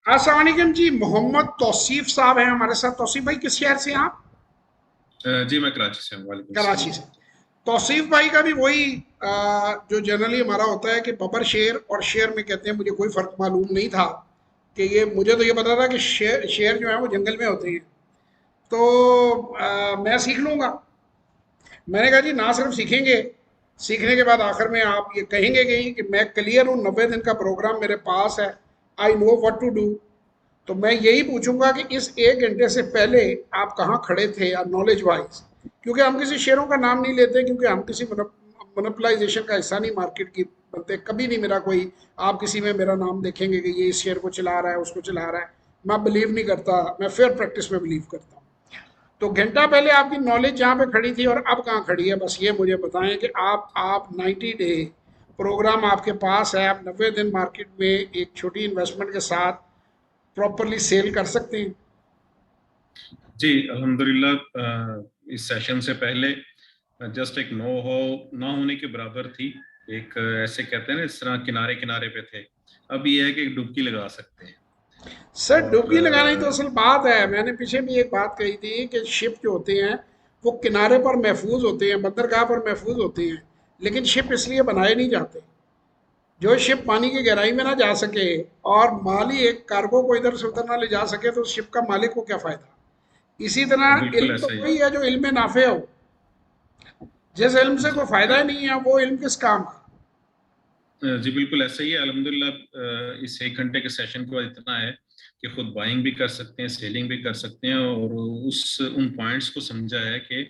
अस्सलाम वालेकुम जी। मोहम्मद तौसीफ साहब हैं हमारे साथ। तौसीफ भाई किस शहर से हैं आप? जी मैं कराची से हूँ। वालेकुम कराची सलाम। से। तौसीफ भाई का भी वही जो जनरली हमारा होता है कि बबर शेर और शेर में कहते हैं, मुझे कोई फर्क मालूम नहीं था कि ये, मुझे तो ये पता था कि शेर शेर जो है वो जंगल में होते हैं। तो मैं सीख लूंगा। मैंने कहा जी ना सिर्फ सीखेंगे, सीखने के बाद आखिर में आप ये कहेंगे कि मैं क्लियर हूँ, 90 दिन का प्रोग्राम मेरे पास है, I know what to do. तो मैं यही पूछूंगा कि इस 1 घंटे से पहले आप कहाँ खड़े थे या नॉलेज वाइज, क्योंकि हम किसी शेयरों का नाम नहीं लेते, क्योंकि हम किसी मोनोपलाइजेशन का हिस्सा नहीं मार्केट की बनते। कभी नहीं मेरा कोई, आप किसी में मेरा नाम देखेंगे कि ये इस शेयर को चला रहा है, उसको चला रहा है, मैं बिलीव नहीं करता। मैं फेयर प्रैक्टिस में बिलीव करता हूँ। तो घंटा पहले आपकी नॉलेज जहाँ पे खड़ी थी और अब कहाँ खड़ी है, बस ये मुझे बताएं कि आप 90 डे प्रोग्राम आपके पास है, आप 90 दिन मार्केट में एक छोटी इन्वेस्टमेंट के साथ प्रॉपरली सेल कर सकते हैं। जी अल्हम्दुलिल्लाह। इस सेशन से पहले जस्ट एक नो हो ना होने के बराबर थी। एक ऐसे कहते हैं ना, इस तरह किनारे किनारे पे थे। अब ये है कि एक डुबकी लगा सकते हैं। सर और डुबकी लगाना ही तो असल बात है। मैंने पीछे भी एक बात कही थी कि शिप जो होते हैं वो किनारे पर महफूज होते हैं, बंदरगाह पर महफूज होते हैं, लेकिन शिप इसलिए बनाए नहीं जाते। जो शिप पानी की गहराई में ना जा सके और माल ही एक कार्गो को इधर से उधर ना ले जा सके, तो उस शिप का मालिक को क्या फायदा। इसी तरह बिल्कुल इल्म तो ऐसा ही वही है जो इल्म नाफे हो। जिस इल्म से कोई फायदा ही नहीं है वो इल्म किस काम का। जी बिल्कुल ऐसा ही है अल्हम्दुलिल्लाह। इस 1 घंटे के सेशन के बाद इतना है कि खुद बाइंग भी कर सकते हैं, सेलिंग भी कर सकते हैं, और उस उन पॉइंट्स को समझा है कि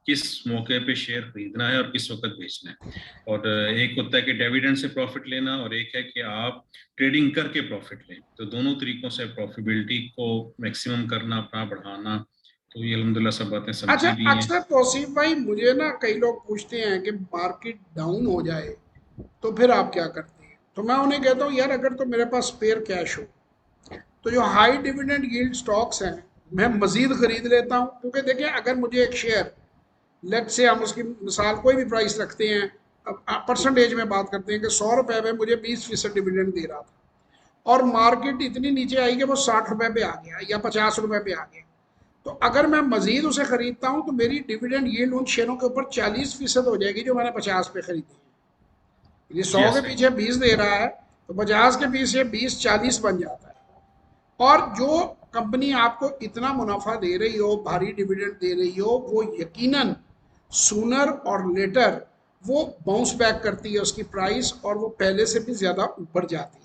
किस मौके पे शेयर खरीदना है और किस वक्त बेचना है। और एक होता है कि डिविडेंड से प्रॉफिट लेना, और एक है कि आप ट्रेडिंग करके प्रॉफिट लें। तो दोनों तरीकों से प्रॉफिटेबिलिटी को मैक्सिमम करना, अपना बढ़ाना। तो ये अल्हम्दुलिल्लाह सब बातें अच्छा, समझी भी हैं। अक्सर तौसीफ भाई मुझे ना कई लोग पूछते हैं कि मार्केट डाउन हो जाए तो फिर आप क्या करते हैं। तो मैं उन्हें कहता हूँ यार, अगर तो मेरे पास स्पेयर कैश हो तो जो हाई डिविडेंड यील्ड स्टॉक्स हैं मैं मजीद खरीद लेता हूँ। क्योंकि देखिए, अगर मुझे एक शेयर, लेट से हम उसकी मिसाल कोई भी प्राइस रखते हैं, परसेंटेज में बात करते हैं कि 100 रुपए में मुझे 20% डिविडेंड दे रहा था और मार्केट इतनी नीचे आई कि वो 60 रुपए पे आ गया या 50 रुपए पे आ गया, तो अगर मैं मजीद उसे खरीदता हूं तो मेरी डिविडेंड यील्ड उन शेयरों के ऊपर 40% हो जाएगी जो मैंने 50 पे खरीदी है। ये 100 जी के सही। पीछे 20 दे रहा है, तो 50 के पीछे 20 40 बन जाता है। और जो कंपनी आपको इतना मुनाफा दे रही हो, भारी डिविडेंड दे रही हो, वो यकीनन सूनर और लेटर वो बाउंस बैक करती है उसकी प्राइस, और वो पहले से भी ज़्यादा ऊपर जाती है।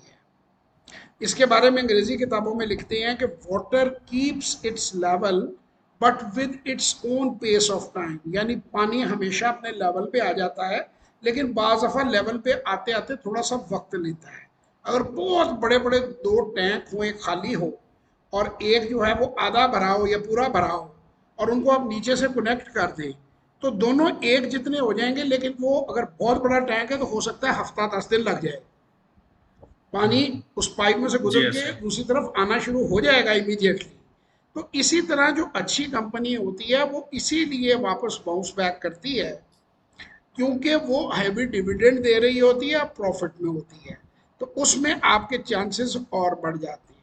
इसके बारे में अंग्रेजी किताबों में लिखते हैं कि water keeps its level but with its own pace of time, यानी पानी हमेशा अपने लेवल पे आ जाता है, लेकिन बाज दफ़ा लेवल पे आते आते थोड़ा सा वक्त लेता है। अगर बहुत बड़े बड़े दो टैंक हो, एक खाली हो और एक जो है वो आधा भरा हो या पूरा भरा हो, और उनको आप नीचे से कनेक्ट कर दें, तो दोनों एक जितने हो जाएंगे, लेकिन वो अगर बहुत बड़ा टैंक है तो हो सकता है हफ्ता 10 दिन लग जाए। पानी उस पाइप में से जी गुजर के ऐसा ही। दूसरी तरफ आना शुरू हो जाएगा इमीडिएटली। तो इसी तरह जो अच्छी कंपनी होती है वो इसीलिए वापस बाउंस बैक करती है, क्योंकि वो हैवी डिविडेंड दे रही होती है, प्रॉफिट में होती है, तो उसमें आपके चांसेस और बढ़ जाते हैं।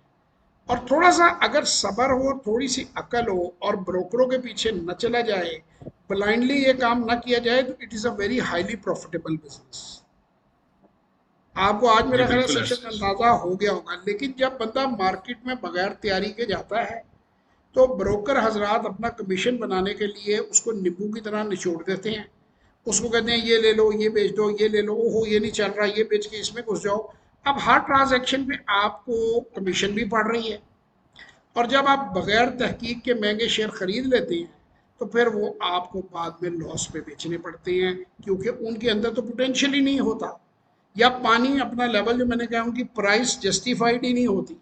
और थोड़ा सा अगर सब्र हो, थोड़ी सी अकल हो और ब्रोकरों के पीछे न चला जाए, ब्लाइंडली ये काम ना किया जाए, तो it is a very highly profitable business. आपको आज जी मेरा ख्याल बिल्कुल सेशन ऐसा। अंदाजा हो गया होगा। लेकिन जब बंदा मार्केट में बगैर तैयारी के जाता है तो ब्रोकर हजरात अपना कमीशन बनाने के लिए उसको नींबू की तरह निचोड़ देते हैं। उसको कहते हैं ये ले लो, ये बेच दो, ये ले लो, ओहो ये नहीं चल रहा, ये बेच के इसमें घुस जाओ। अब हर ट्रांजैक्शन पे आपको कमीशन भी पड़ रही है, और जब आप बगैर तहकीक के महंगे शेयर खरीद लेते हैं तो फिर वो आपको बाद में लॉस पे बेचने पड़ते हैं, क्योंकि उनके अंदर तो पोटेंशियल ही नहीं होता, या पानी अपना लेवल, जो मैंने कहा उनकी प्राइस जस्टिफाइड ही नहीं होती।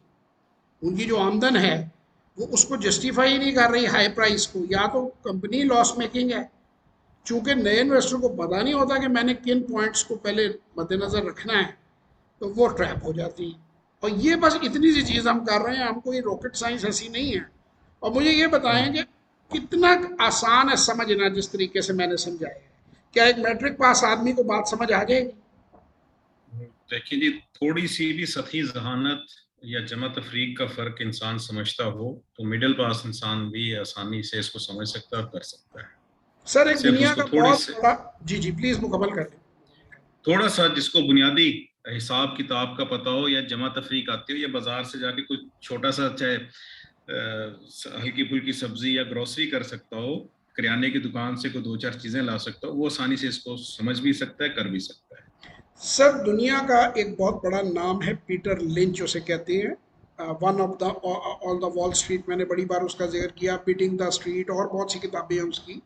उनकी जो आमदन है वो उसको जस्टिफाई ही नहीं कर रही हाई प्राइस को, या तो कंपनी लॉस मेकिंग है। चूंकि नए इन्वेस्टर को पता नहीं होता कि मैंने किन पॉइंट्स को पहले मद्देनजर रखना है, तो वो ट्रैप हो जाती है। और ये बस इतनी सी चीज़ हम कर रहे हैं, हमको ये रॉकेट साइंस ऐसी नहीं है। और मुझे ये बताएं कि कितना आसान है समझना जिस तरीके से मैंने समझाया है। क्या एक मैट्रिक पास आदमी को बात समझ आ जाएगी? देखिए जी, थोड़ी सी भी सतही जहानत या जमा तफरीक का फ़र्क इंसान समझता हो तो मिडिल क्लास इंसान भी आसानी से इसको समझ सकता है और कर सकता है। सर एक सिर्फ दुनिया उसको का बहुत बड़ा, जी जी प्लीज मुकम्मल कर लें। थोड़ा सा जिसको बुनियादी हिसाब किताब का पता हो या जमा तफरीक आती हो या बाजार से जाके कुछ छोटा सा चाहे हल्की फुल्की सब्जी या ग्रोसरी कर सकता हो, किराने की दुकान से कोई 2-4 चीजें ला सकता हो, वो आसानी से इसको समझ भी सकता है, कर भी सकता है। सर दुनिया का एक बहुत बड़ा नाम है पीटर लिंच उसे कहते हैं, one of the on the wall street, मैंने बड़ी बार उसका जिक्र किया, बीटिंग द स्ट्रीट और बहुत सी किताबें हैं उसकी।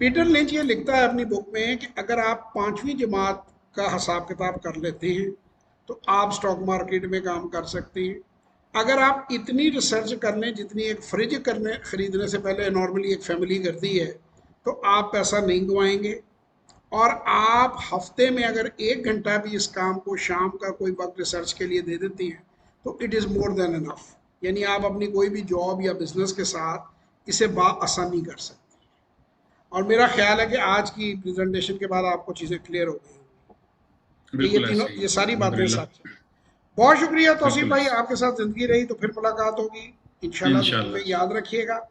पीटर लिंच ये लिखता है अपनी बुक में कि अगर आप पांचवी जमात का हिसाब किताब कर लेते हैं तो आप स्टॉक मार्केट में काम कर सकते हैं। अगर आप इतनी रिसर्च कर लें जितनी एक फ्रिज करने खरीदने से पहले नॉर्मली एक फैमिली करती है, तो आप पैसा नहीं गंवाएंगे। और आप हफ्ते में अगर 1 घंटा भी इस काम को शाम का कोई वक्त रिसर्च के लिए दे देती हैं तो it is more than enough. यानी आप अपनी कोई भी जॉब या बिजनेस के साथ इसे आसानी कर सकते हैं। और मेरा ख्याल है कि आज की प्रेजेंटेशन के बाद आपको चीज़ें क्लियर हो गई कि ये बिल्कुल तीनों ऐसे ही ये है, सारी बातें अल्हम्दुलिल्लाह। सच हैं। बहुत शुक्रिया तौसीफ बिल्कुल भाई, ऐसे, आपके साथ ज़िंदगी रही तो फिर मुलाकात होगी इंशाल्लाह, दुआ में इंशाल्लाह। याद रखिएगा।